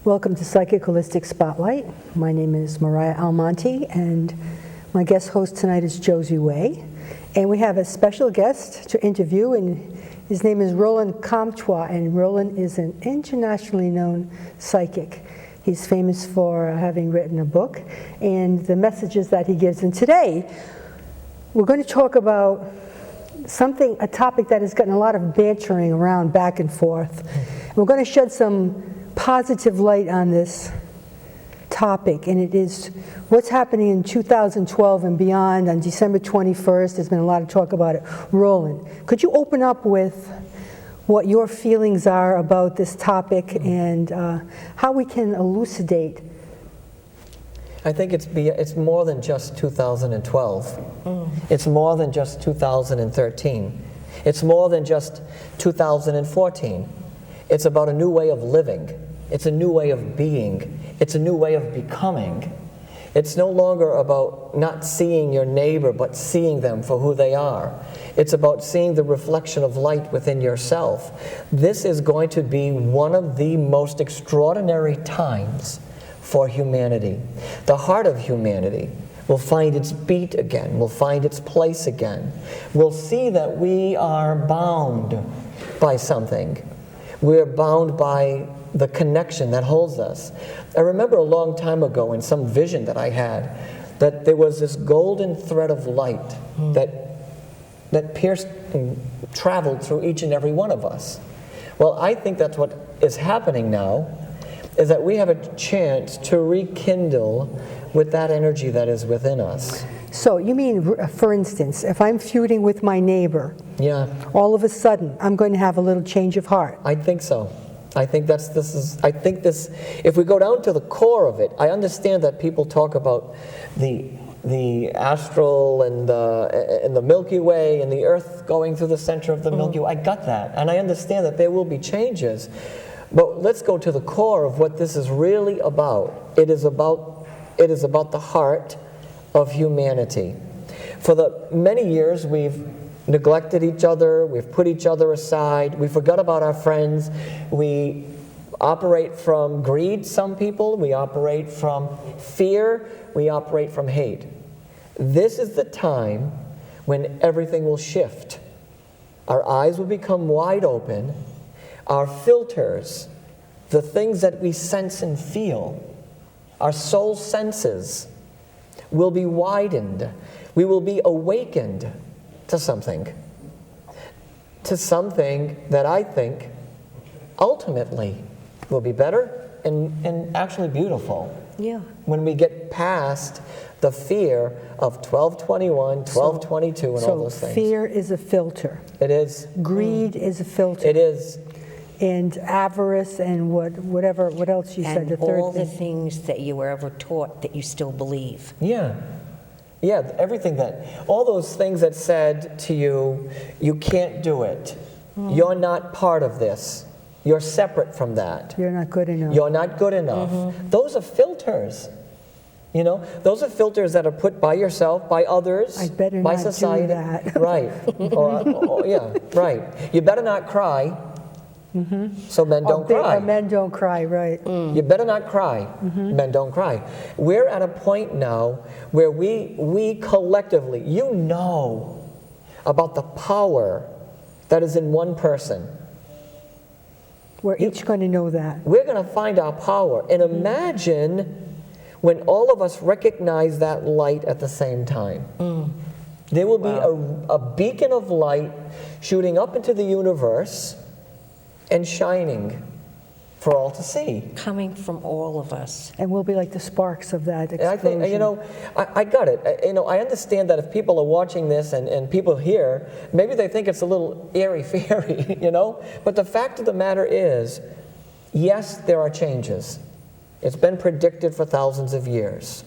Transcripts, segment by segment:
Welcome to Psychic Holistic Spotlight. My name is Mariah Almonte, and my guest host tonight is Josie Way. And we have a special guest to interview, and his name is Roland Comtois, and Roland is an internationally known psychic. He's famous for having written a book and the messages that he gives. And today, we're going to talk about a topic that has gotten a lot of bantering around back and forth. We're going to shed some positive light on this topic, and it is what's happening in 2012 and beyond. On December 21st, there's been a lot of talk about it. Roland, could you open up with what your feelings are about this topic and how we can elucidate? I think it's more than just 2012. It's more than just 2013. It's more than just 2014. It's about a new way of living. It's a new way of being. It's a new way of becoming. It's no longer about not seeing your neighbor, but seeing them for who they are. It's about seeing the reflection of light within yourself. This is going to be one of the most extraordinary times for humanity. The heart of humanity will find its beat again, will find its place again. We'll see that we are bound by something. We're bound by the connection that holds us. I remember a long time ago in some vision that I had that there was this golden thread of light that pierced and traveled through each and every one of us. Well, I think that's what is happening now, is that we have a chance to rekindle with that energy that is within us. So you mean, for instance, if I'm feuding with my neighbor, all of a sudden I'm going to have a little change of heart? I think so. I think this, if we go down to the core of it, I understand that people talk about the astral and the Milky Way and the Earth going through the center of the Milky Way. I got that, and I understand that there will be changes. But let's go to the core of what this is really about. It is about the heart of humanity. For the many years we've neglected each other, we've put each other aside, we forgot about our friends, we operate from greed, some people, we operate from fear, we operate from hate. This is the time when everything will shift. Our eyes will become wide open, our filters, the things that we sense and feel, our soul senses will be widened. We will be awakened to something that I think ultimately will be better and actually beautiful. Yeah. When we get past the fear of 1221, 1222, and all those things. So fear is a filter. It is. Greed is a filter. It is. And avarice and what else you said, the third all the thing. things that you were ever taught that you still believe. Yeah, all those things that said to you, you can't do it. You're not part of this. You're separate from that. You're not good enough. You're not good enough. Those are filters. You know, those are filters that are put by yourself, by others, I'd better by not society. do that. Right. Right. You better not cry. So men don't cry. Men don't cry, right. You better not cry. Men don't cry. We're at a point now where we collectively, you know about the power that is in one person. We're each going to know that. We're going to find our power. And imagine when all of us recognize that light at the same time. There will be a beacon of light shooting up into the universe and shining for all to see. Coming from all of us. And we'll be like the sparks of that explosion. And I think, I got it. I understand that if people are watching this and people here, maybe they think it's a little airy-fairy, But the fact of the matter is, yes, there are changes. It's been predicted for thousands of years.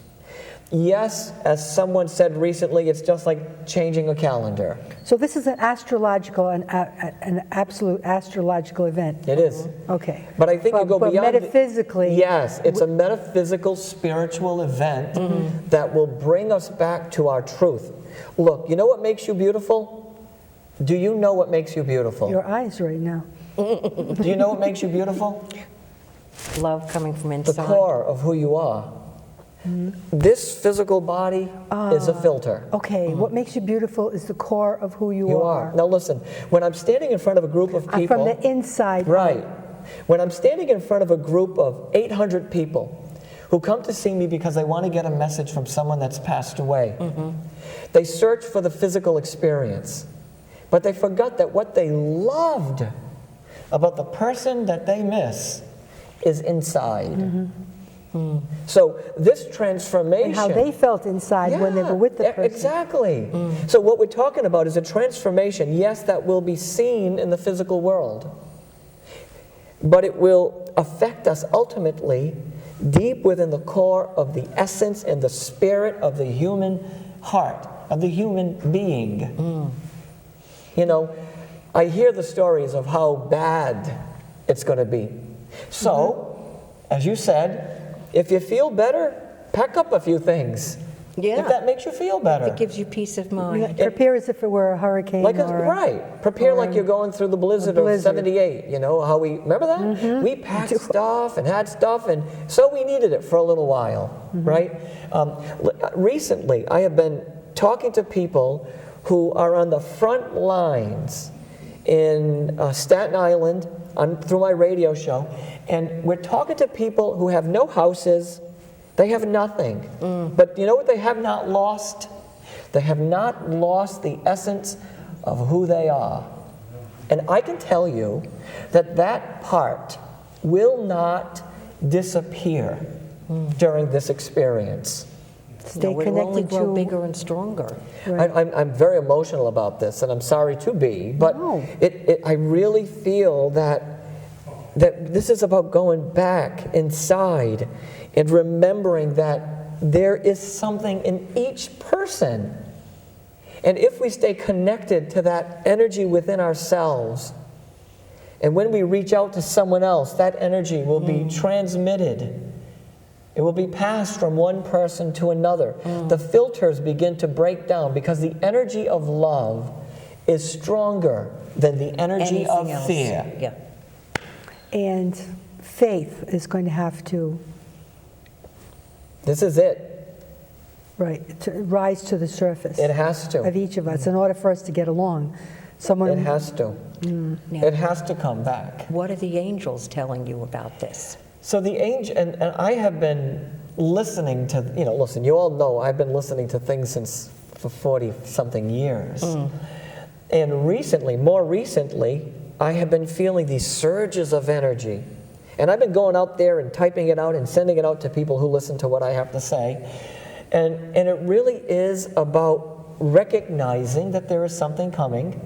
Yes, as someone said recently, it's just like changing a calendar. So this is an absolute astrological event. It is. Okay. But I think you go beyond. But metaphysically. Yes, it's a metaphysical, spiritual event that will bring us back to our truth. Look, you know what makes you beautiful? Do you know what makes you beautiful? Your eyes right now. Do you know what makes you beautiful? Love coming from the inside. core of who you are. This physical body is a filter. Okay, what makes you beautiful is the core of who you, You are. Now listen, when I'm standing in front of a group of people... From the inside. Right. When I'm standing in front of a group of 800 people who come to see me because they want to get a message from someone that's passed away, they search for the physical experience, but they forgot that what they loved about the person that they miss is inside. So this transformation... And how they felt inside when they were with the person. Exactly. So what we're talking about is a transformation, yes, that will be seen in the physical world, but it will affect us ultimately deep within the core of the essence and the spirit of the human heart, of the human being. You know, I hear the stories of how bad it's going to be. So, as you said, if you feel better, pack up a few things. Yeah. If that makes you feel better. It gives you peace of mind. Prepare as if it were a hurricane. Right. Prepare like you're going through the blizzard of 78. You know, how we, remember that? We packed stuff and had stuff, and so we needed it for a little while, right? Recently, I have been talking to people who are on the front lines in Staten Island through my radio show, and we're talking to people who have no houses, they have nothing. But you know what they have not lost? They have not lost the essence of who they are. And I can tell you that that part will not disappear during this experience. Stay It'll connected only grow to... bigger and stronger. I'm very emotional about this, and I'm sorry to be, but I really feel that this is about going back inside and remembering that there is something in each person. And if we stay connected to that energy within ourselves, and when we reach out to someone else, that energy will be transmitted. It will be passed from one person to another. The filters begin to break down because the energy of love is stronger than the energy of fear. Yeah. And faith is going to have to... This is it. Right, to rise to the surface. It has to. Of each of us in order for us to get along. It has to. Now, It has to come back. what are the angels telling you about this? So the angel, and I have been listening to, listen, you all know I've been listening to things for 40-something years. And recently, more recently, I have been feeling these surges of energy. And I've been going out there and typing it out and sending it out to people who listen to what I have to say. And it really is about recognizing that there is something coming,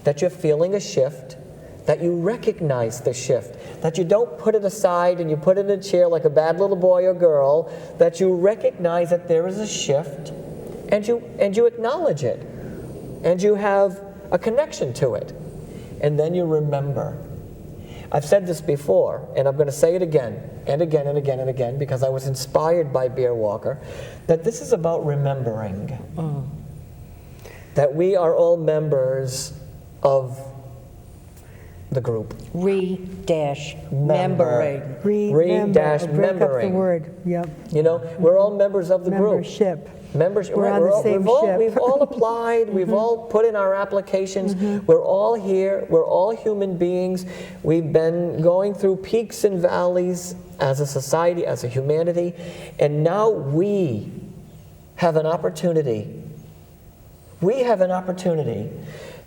that you're feeling a shift, that you recognize the shift, that you don't put it aside and you put it in a chair like a bad little boy or girl, that you recognize that there is a shift and you acknowledge it, and you have a connection to it, and then you remember. I've said this before, and I'm going to say it again and again and again and again because I was inspired by Bear Walker, that this is about remembering. That we are all members of the group. Remembering. Break up the word. Yep. We're all members of the Membership. group. Membership. We're on the same ship. We've all applied. We've all put in our applications. We're all here. We're all human beings. We've been going through peaks and valleys as a society, as a humanity, and now we have an opportunity. We have an opportunity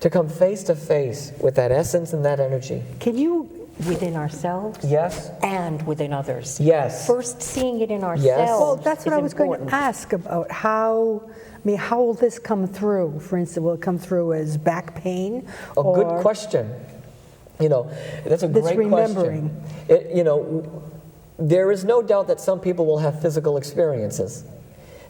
to come face to face with that essence and that energy. Can you... Within ourselves? Yes. And within others. Yes. First seeing it in ourselves. Yes. Well, that's what is I was going important. to ask about. How will this come through? For instance, will it come through as back pain? Good question. That's a great remembering. question. There is no doubt that some people will have physical experiences.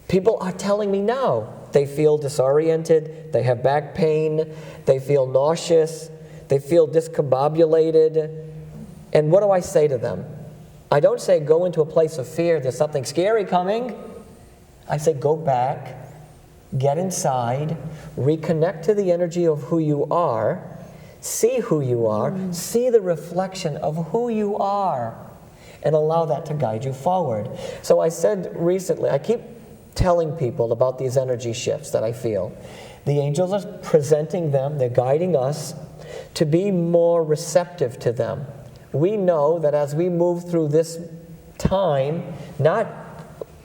People are telling me now they feel disoriented, they have back pain, they feel nauseous, they feel discombobulated. And what do I say to them? I don't say go into a place of fear, there's something scary coming. I say go back, get inside, reconnect to the energy of who you are, see who you are, see the reflection of who you are, and allow that to guide you forward. So I said recently, I keep telling people about these energy shifts that I feel. The angels are presenting them, they're guiding us to be more receptive to them. We know that as we move through this time,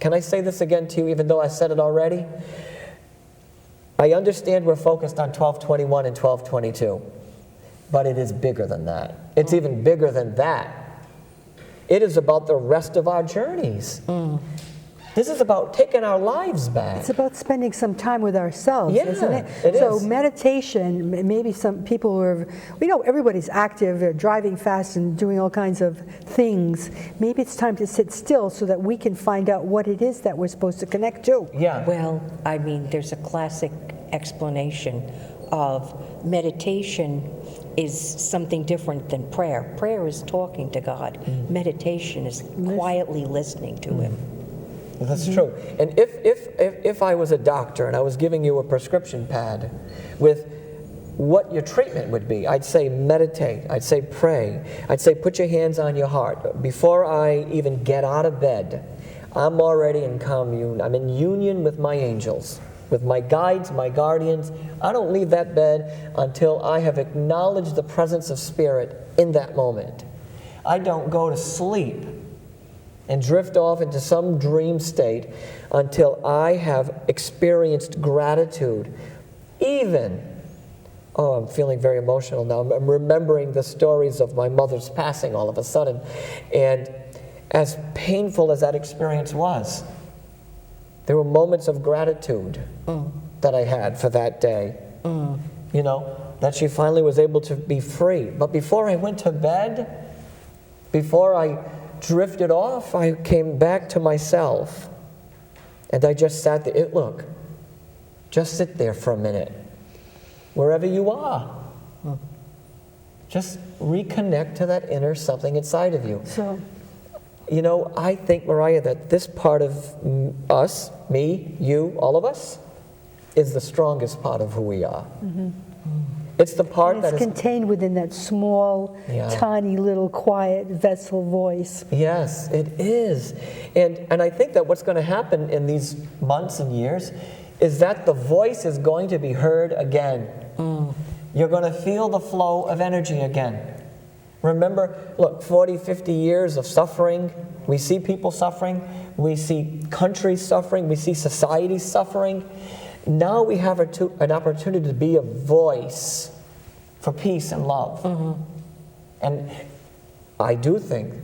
can I say this again to you even though I said it already? I understand we're focused on 1221 and 1222, but it is bigger than that. It's even bigger than that. It is about the rest of our journeys. This is about taking our lives back. It's about spending some time with ourselves, Yeah, isn't it? it So is. meditation, maybe some people are, we know everybody's active, they're driving fast and doing all kinds of things. Maybe it's time to sit still so that we can find out what it is that we're supposed to connect to. Yeah. Well, I mean, there's a classic explanation of meditation is something different than prayer. Prayer is talking to God. Meditation is quietly listening to Him. That's true. And if I was a doctor and I was giving you a prescription pad with what your treatment would be, I'd say meditate, I'd say pray, I'd say put your hands on your heart. Before I even get out of bed, I'm already in commune. I'm in union with my angels, with my guides, my guardians. I don't leave that bed until I have acknowledged the presence of Spirit in that moment. I don't go to sleep and drift off into some dream state until I have experienced gratitude. I'm feeling very emotional now. I'm remembering the stories of my mother's passing all of a sudden. And as painful as that experience was, there were moments of gratitude that I had for that day. You know, that she finally was able to be free. But before I went to bed, before I drifted off, I came back to myself. And I just sat there. Look, just sit there for a minute. Wherever you are. Just reconnect to that inner something inside of you. So, You know, I think, Mariah, that this part of us, me, you, all of us, is the strongest part of who we are. It's the part and that it's is... contained within that small, Yeah. tiny little quiet vessel voice. Yes, it is. And I think that what's going to happen in these months and years is that the voice is going to be heard again. You're going to feel the flow of energy again. Remember, look, 40, 50 years of suffering. We see people suffering. We see countries suffering. We see societies suffering. Now we have an opportunity to be a voice for peace and love. And I do think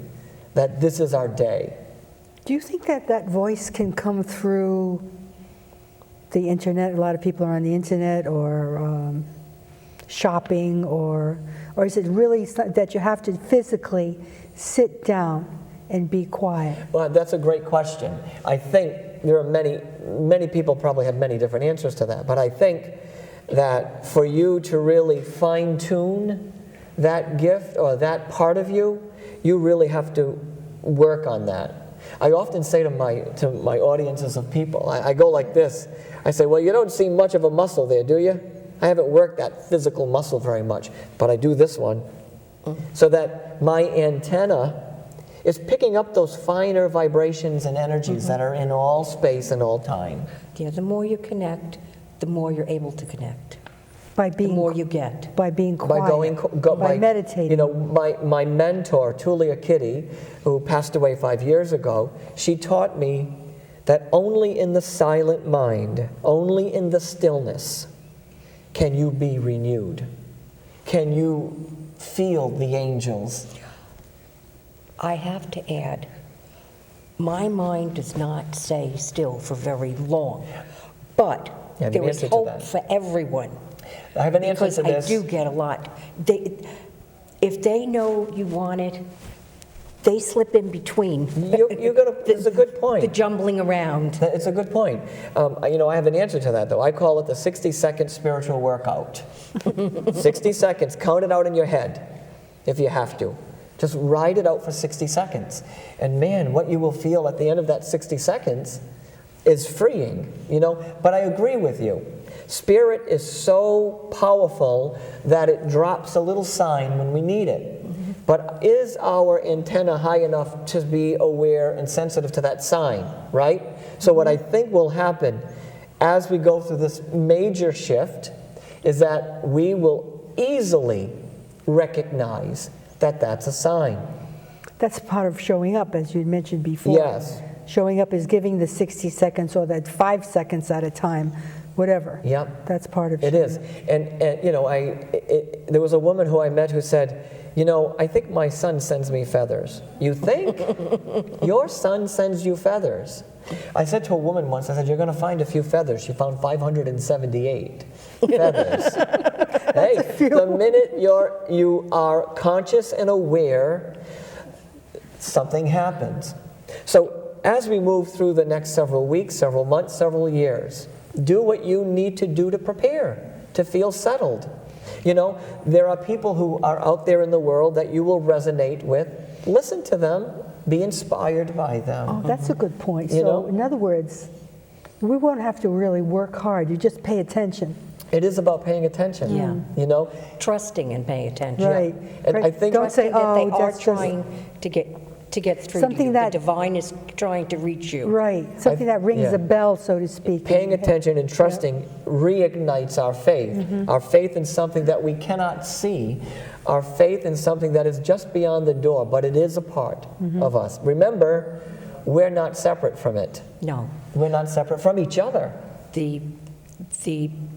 that this is our day. Do you think that that voice can come through the internet? A lot of people are on the internet, or shopping, or is it really that you have to physically sit down and be quiet? Well, that's a great question. I think there are many people probably have many different answers to that, but I think that for you to really fine-tune that gift or that part of you, you really have to work on that. I often say to my audiences of people, I go like this. I say, well, you don't see much of a muscle there, do you? I haven't worked that physical muscle very much, but I do this one. So that my antenna is picking up those finer vibrations and energies that are in all space and all time. Yeah, the more you connect, the more you're able to connect. By The being more you get. by being quiet, by meditating. You know, my mentor, Tulia Kitty, who passed away 5 years ago, she taught me that only in the silent mind, only in the stillness, can you be renewed. Can you feel the angels? I have to add, my mind does not stay still for very long, but You have an there is answer to hope that. for everyone. I have an answer Because to I this. do get a lot. If they know you want it, they slip in between. It's a good point. The jumbling around. It's a good point. You know, I have an answer to that, though. I call it the 60-second spiritual workout. 60 seconds. Count it out in your head if you have to. Just ride it out for 60 seconds. And man, what you will feel at the end of that 60 seconds is freeing, you know. But I agree with you. Spirit is so powerful that it drops a little sign when we need it. But is our antenna high enough to be aware and sensitive to that sign, right? So what I think will happen as we go through this major shift is that we will easily recognize that that's a sign. That's part of showing up, as you mentioned before. Yes. Showing up is giving the 60 seconds or that 5 seconds at a time, whatever. Yep. That's part of It showing is. up. And you know, there was a woman who I met who said, you know, I think my son sends me feathers. You think? Your son sends you feathers. I said to a woman once, I said, you're going to find a few feathers. She found 578 feathers. Hey, the minute you are conscious and aware, something happens. So as we move through the next several weeks, several months, several years, do what you need to do to prepare, to feel settled. You know, there are people who are out there in the world that you will resonate with. Listen to them. Be inspired by them. Oh, that's a good point. You So, know? in other words, we won't have to really work hard. You just pay attention. It is about paying attention. Yeah. You know, Trusting and paying attention. Right. And Right. I think- Don't say, Trusting that they oh, are that's just... trying to get through Something to you. that- The divine is trying to reach you. Right. Something that rings yeah. a bell, so to speak. paying attention and trusting reignites our faith. Our faith in something that we cannot see. Our faith in something that is just beyond the door, but it is a part of us. Remember, we're not separate from it. No. We're not separate from each other. The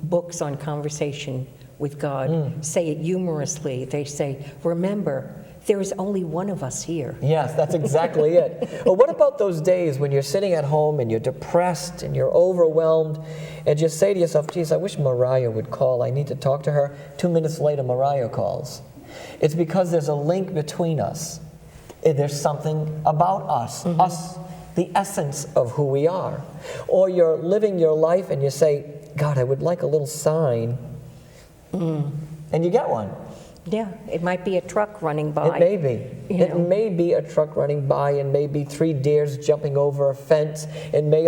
books on conversation with God say it humorously. They say, remember, there is only one of us here. Yes, that's exactly it. But what about those days when you're sitting at home and you're depressed and you're overwhelmed and you say to yourself, geez, I wish Mariah would call. I need to talk to her. 2 minutes later, Mariah calls. It's because there's a link between us. There's something about us, us, the essence of who we are. Or you're living your life and you say, God, I would like a little sign. And you get one. Yeah, it might be a truck running by. It may be. You It know. may be a truck running by, and maybe 3 deers jumping over a fence. It may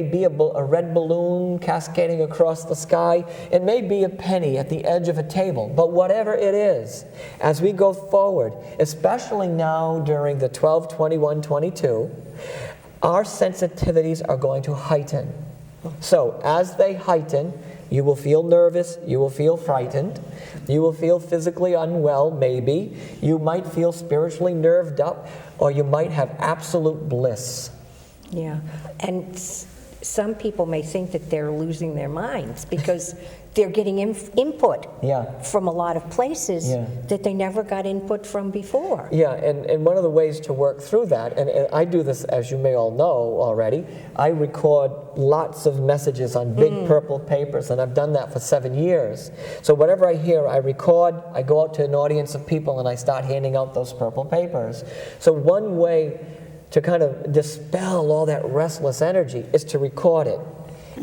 be a red balloon cascading across the sky. It may be a penny at the edge of a table. But whatever it is, as we go forward, especially now during the 12, 21, 22, our sensitivities are going to heighten. So as they heighten, you will feel nervous, you will feel frightened, you will feel physically unwell, maybe. You might feel spiritually nerved up, or you might have absolute bliss. Yeah, and some people may think that they're losing their minds because they're getting input Yeah. from a lot of places Yeah. that they never got input from before. Yeah, and one of the ways to work through that, and I do this, as you may all know already, I record lots of messages on big purple papers, and I've done that for 7 years. So whatever I hear, I record, I go out to an audience of people, and I start handing out those purple papers. So one way to kind of dispel all that restless energy is to record it.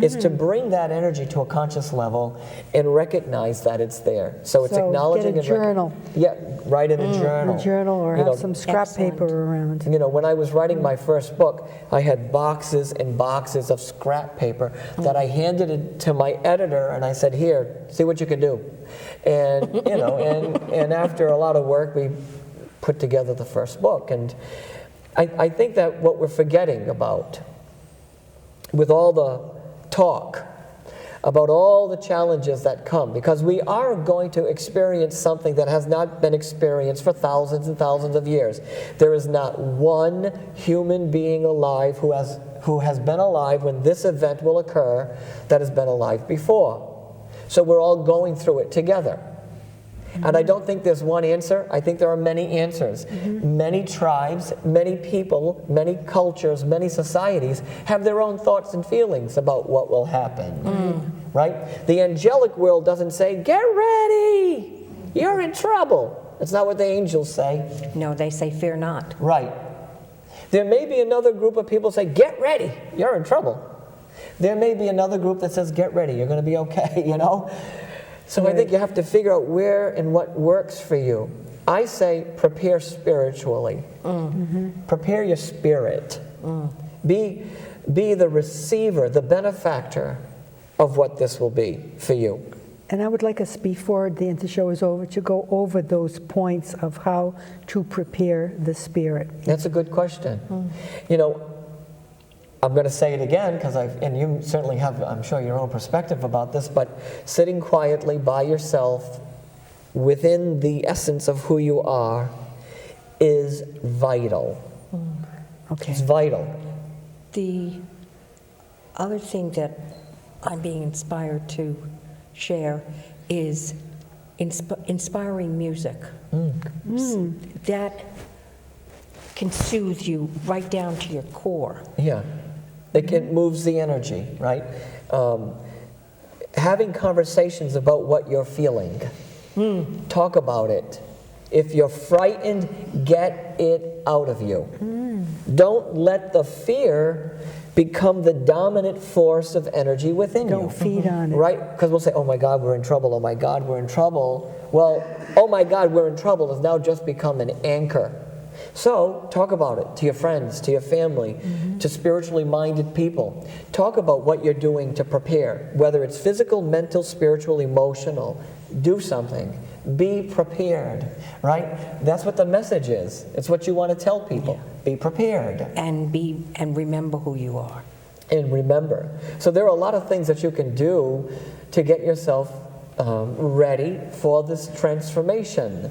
Is to bring that energy to a conscious level and recognize that it's there. So it's So acknowledging get a and journal. Yeah, write in a journal. A journal, or You have know, some scrap Excellent. paper around. You know, when I was writing my first book, I had boxes and boxes of scrap paper that I handed it to my editor, and I said, "Here, see what you can do." And you know, and after a lot of work, we put together the first book. And I think that what we're forgetting about, with all the talk about all the challenges that come, because we are going to experience something that has not been experienced for thousands and thousands of years. There is not one human being alive who has been alive when this event will occur that has been alive before. So we're all going through it together. And I don't think there's one answer. I think there are many answers. Many tribes, many people, many cultures, many societies have their own thoughts and feelings about what will happen. Right? The angelic world doesn't say, "Get ready! You're in trouble." It's not what the angels say. No, they say, fear not. Right. There may be another group of people say, "Get ready! You're in trouble." There may be another group that says, "Get ready! You're going to be okay," you know? So I think you have to figure out where and what works for you. I say prepare spiritually. Prepare your spirit. Be the receiver, the benefactor of what this will be for you. And I would like us, before the show is over, to go over those points of how to prepare the spirit. That's a good question. You know, I'm going to say it again because and you certainly have, I'm sure, your own perspective about this, but sitting quietly by yourself within the essence of who you are is vital. Okay. It's vital. The other thing that I'm being inspired to share is inspiring music. That can soothe you right down to your core. Yeah. It moves the energy, right? Having conversations about what you're feeling. Talk about it. If you're frightened, get it out of you. Don't let the fear become the dominant force of energy within you. Don't feed on it. Right? Because we'll say, oh my God, we're in trouble. Oh my God, we're in trouble. Well, oh my God, we're in trouble has now just become an anchor. So talk about it to your friends, to your family, to spiritually minded people. Talk about what you're doing to prepare, whether it's physical, mental, spiritual, emotional. Do something. Be prepared, right? That's what the message is. It's what you want to tell people. Be prepared. And remember who you are. And remember. So there are a lot of things that you can do to get yourself ready for this transformation.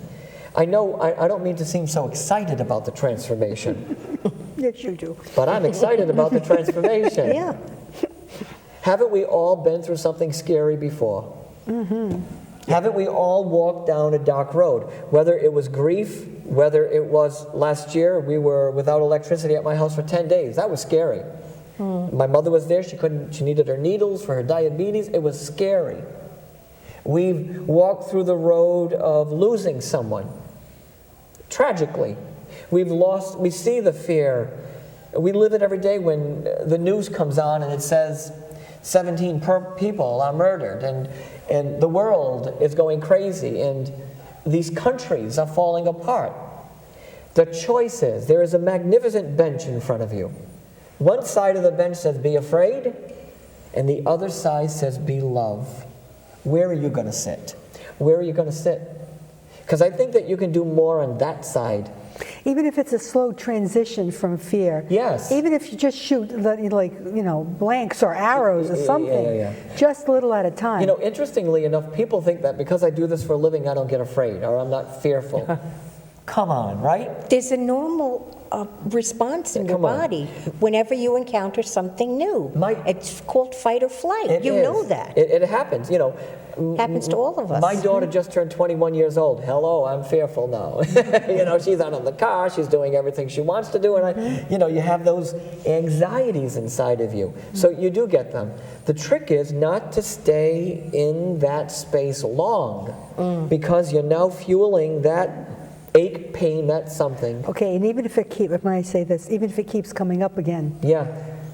I know I don't mean to seem so excited about the transformation, Yes, you do. but I'm excited about the transformation. Yeah. Haven't we all been through something scary before? Haven't we all walked down a dark road? Whether it was grief, whether it was last year, we were without electricity at my house for 10 days. That was scary. My mother was there. She needed her needles for her diabetes. It was scary. We've walked through the road of losing someone. Tragically. We see the fear. We live it every day when the news comes on and it says 17 people are murdered and the world is going crazy and these countries are falling apart. The choice is, there is a magnificent bench in front of you. One side of the bench says, be afraid, and the other side says, be love. Where are you going to sit? Where are you going to sit? Because I think that you can do more on that side. Even if it's a slow transition from fear. Yes. Even if you just shoot blanks or arrows or something. Just a little at a time. You know, interestingly enough, people think that because I do this for a living, I don't get afraid or I'm not fearful. Come on, right? There's a normal response in your body whenever you encounter something new. It's called fight or flight. You know that. It happens, you know. Happens to all of us. My daughter just turned 21 years old. Hello, I'm fearful now. You know, she's out of the car, she's doing everything she wants to do, and you have those anxieties inside of you. So you do get them. The trick is not to stay in that space long because you're now fueling that ache, pain, that something. Okay, and even if it keeps coming up again. Yeah.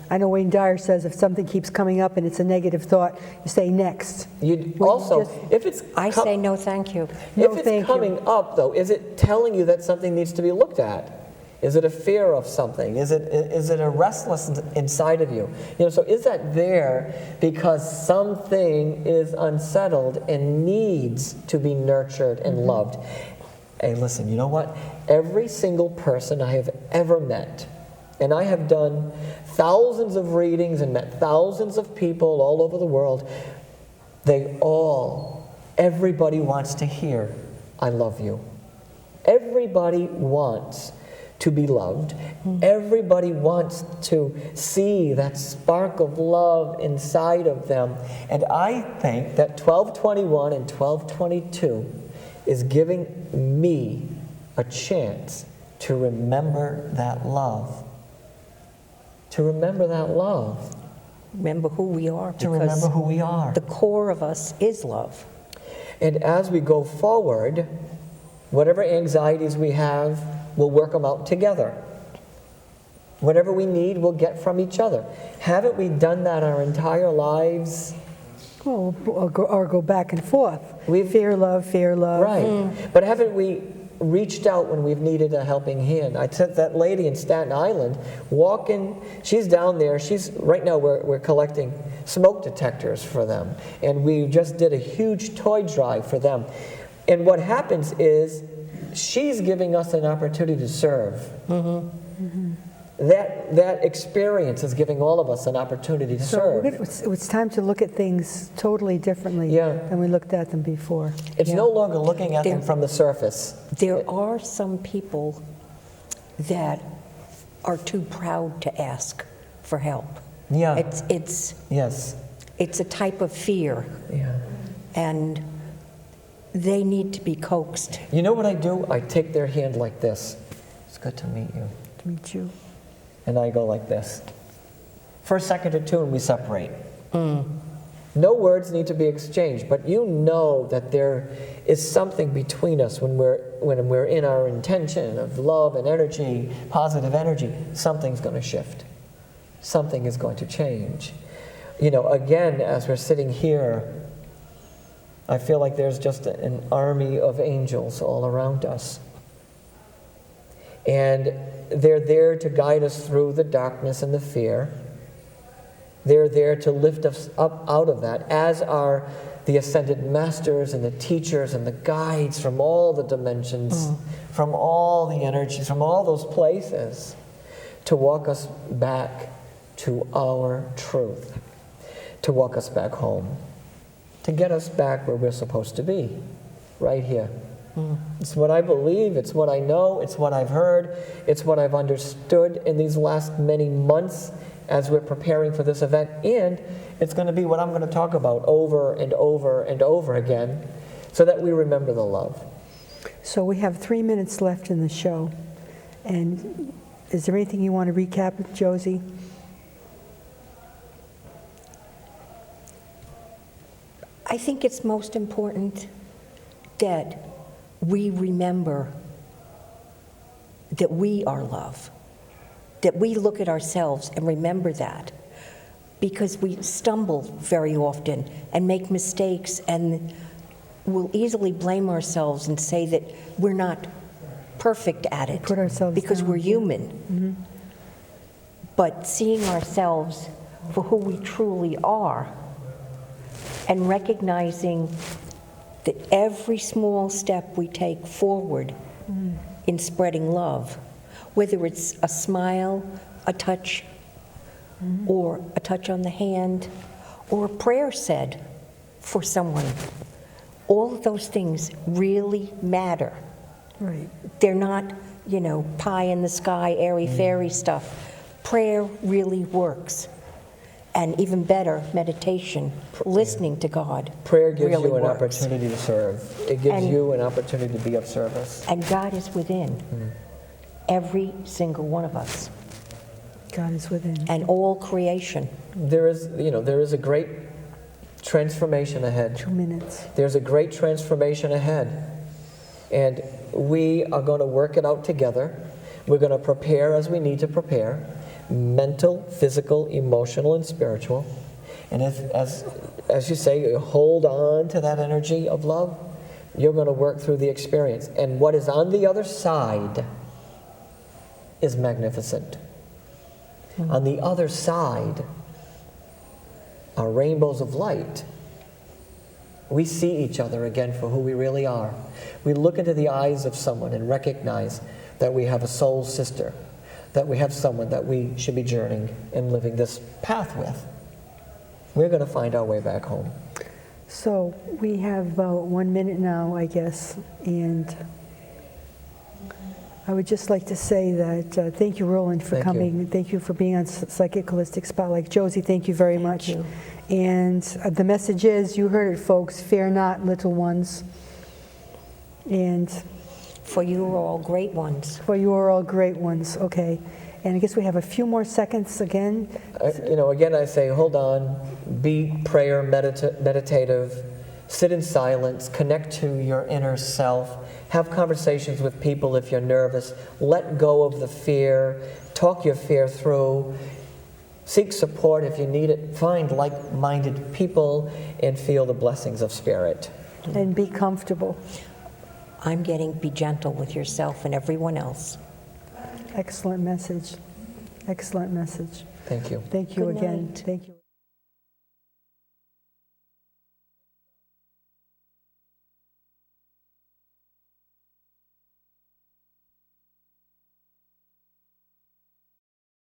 I know Wayne Dyer says if something keeps coming up and it's a negative thought, you say next. I say no thank you. If it's coming up, though, is it telling you that something needs to be looked at? Is it a fear of something? Is it a restlessness inside of you? So is that there because something is unsettled and needs to be nurtured and loved? Hey, listen, you know what? Every single person I have ever met, and I have done thousands of readings and met thousands of people all over the world, everybody wants to hear, I love you. Everybody wants to be loved. Everybody wants to see that spark of love inside of them. And I think that 1221 and 1222 is giving me a chance to remember that love. To remember that love. Remember who we are. To remember who we are. The core of us is love. And as we go forward, whatever anxieties we have, we'll work them out together. Whatever we need, we'll get from each other. Haven't we done that our entire lives? Or go back and forth. Fear, love. Right. But haven't we reached out when we've needed a helping hand. I took that lady in Staten Island walking. She's down there. Right now we're collecting smoke detectors for them, and we just did a huge toy drive for them. And what happens is she's giving us an opportunity to serve. Mm-hmm. Mm-hmm. That experience is giving all of us an opportunity to serve. It's time to look at things totally differently than we looked at them before. It's no longer looking at them from the surface. There are some people that are too proud to ask for help. Yeah. It's a type of fear. Yeah. And they need to be coaxed. You know what I do? I take their hand like this. It's good to meet you. To meet you. And I go like this. For a second or two, and we separate. No words need to be exchanged, but you know that there is something between us when we're in our intention of love and energy, positive energy. Something's going to shift. Something is going to change. You know, again, as we're sitting here, I feel like there's just an army of angels all around us. And they're there to guide us through the darkness and the fear. They're there to lift us up out of that, as are the ascended masters and the teachers and the guides from all the dimensions, from all the energies, from all those places, to walk us back to our truth, to walk us back home, to get us back where we're supposed to be, right here. It's what I believe, it's what I know, it's what I've heard, it's what I've understood in these last many months as we're preparing for this event, and it's going to be what I'm going to talk about over and over and over again, so that we remember the love. So we have 3 minutes left in the show, and is there anything you want to recap, Josie? I think it's most important that we remember that we are love, that we look at ourselves and remember that, because we stumble very often and make mistakes, and we'll easily blame ourselves and say that we're not perfect at it. Put ourselves because down. we're human. Mm-hmm. But seeing ourselves for who we truly are and recognizing that every small step we take forward in spreading love, whether it's a smile, a touch, or a touch on the hand, or a prayer said for someone, all of those things really matter. Right. They're not, pie in the sky, airy-fairy stuff. Prayer really works. And even better, meditation, listening to God. Prayer gives really you an works. opportunity to serve. It gives you an opportunity to be of service. And God is within every single one of us. God is within. And all creation. There is a great transformation ahead. 2 minutes. There's a great transformation ahead. And we are going to work it out together. We're going to prepare as we need to prepare. Mental, physical, emotional, and spiritual. And as you say, you hold on to that energy of love, you're going to work through the experience. And what is on the other side is magnificent. On the other side are rainbows of light. We see each other again for who we really are. We look into the eyes of someone and recognize that we have a soul sister, that we have someone that we should be journeying and living this path with. We're going to find our way back home. So we have about 1 minute now, I guess, and I would just like to say that thank you, Roland, for coming. Thank you for being on Psychic Holistic Spotlight. Josie, thank you very much. Thank you. And the message is, you heard it, folks, fear not, little ones. And For you are all great ones. for you are all great ones. Okay. And I guess we have a few more seconds again. Again, I say, hold on, be prayer meditative, sit in silence, connect to your inner self, have conversations with people if you're nervous, let go of the fear, talk your fear through, seek support if you need it, find like-minded people, and feel the blessings of spirit. And be comfortable. I'm getting be gentle with yourself and everyone else. Excellent message. Excellent message. Thank you. Thank you Good again. night. Thank you.